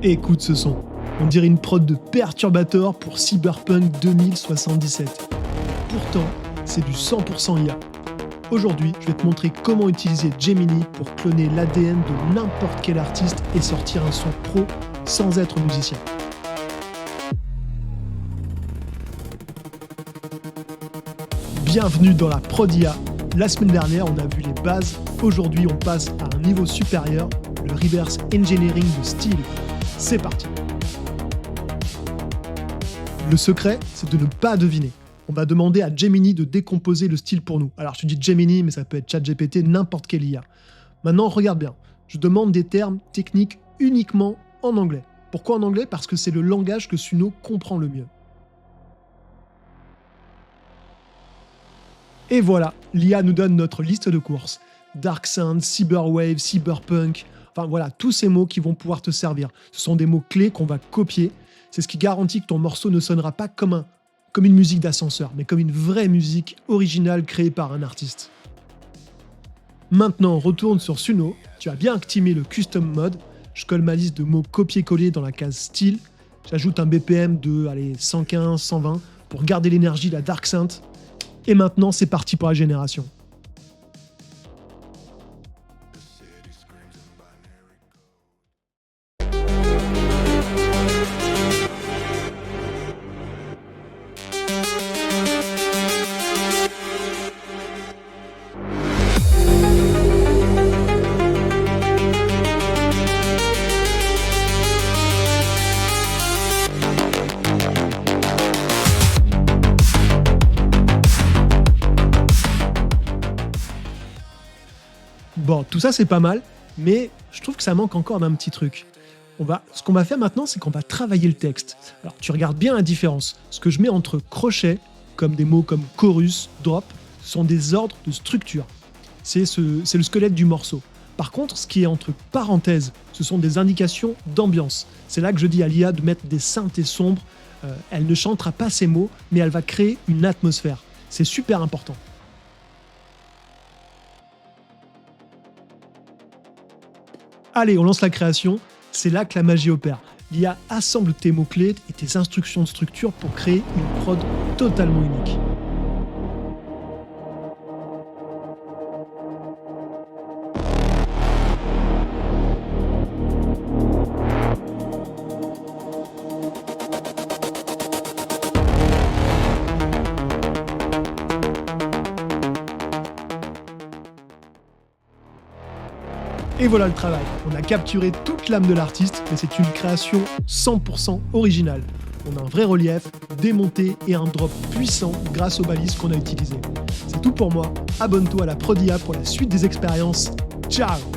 Écoute ce son, on dirait une prod de Perturbator pour Cyberpunk 2077. Pourtant, c'est du 100% IA. Aujourd'hui, je vais te montrer comment utiliser Gemini pour cloner l'ADN de n'importe quel artiste et sortir un son pro sans être musicien. Bienvenue dans la prod IA. La semaine dernière, on a vu les bases. Aujourd'hui, on passe à un niveau supérieur, le reverse engineering de style. C'est parti. Le secret, c'est de ne pas deviner. On va demander à Gemini de décomposer le style pour nous. Alors je te dis Gemini, mais ça peut être ChatGPT, n'importe quelle IA. Maintenant, regarde bien. Je demande des termes techniques uniquement en anglais. Pourquoi en anglais ? Parce que c'est le langage que Suno comprend le mieux. Et voilà, l'IA nous donne notre liste de courses. Dark Sound, Cyberwave, Cyberpunk, enfin voilà, tous ces mots qui vont pouvoir te servir. Ce sont des mots clés qu'on va copier. C'est ce qui garantit que ton morceau ne sonnera pas comme une musique d'ascenseur, mais comme une vraie musique originale créée par un artiste. Maintenant, on retourne sur Suno. Tu as bien activé le Custom Mode. Je colle ma liste de mots copier-coller dans la case Style. J'ajoute un BPM de 115, 120 pour garder l'énergie, la Dark Synth. Et maintenant, c'est parti pour la génération. Bon, tout ça c'est pas mal, mais je trouve que ça manque encore d'un petit truc. Ce qu'on va faire maintenant, c'est qu'on va travailler le texte. Alors tu regardes bien la différence. Ce que je mets entre crochets, comme des mots comme chorus, drop, ce sont des ordres de structure. C'est le squelette du morceau. Par contre, ce qui est entre parenthèses, ce sont des indications d'ambiance. C'est là que je dis à l'IA de mettre des synthés sombres. Elle ne chantera pas ces mots, mais elle va créer une atmosphère. C'est super important. Allez, on lance la création, c'est là que la magie opère. L'IA assemble tes mots-clés et tes instructions de structure pour créer une prod totalement unique. Et voilà le travail. On a capturé toute l'âme de l'artiste, mais c'est une création 100% originale. On a un vrai relief, démonté et un drop puissant grâce aux balises qu'on a utilisées. C'est tout pour moi. Abonne-toi à la prod IA pour la suite des expériences. Ciao!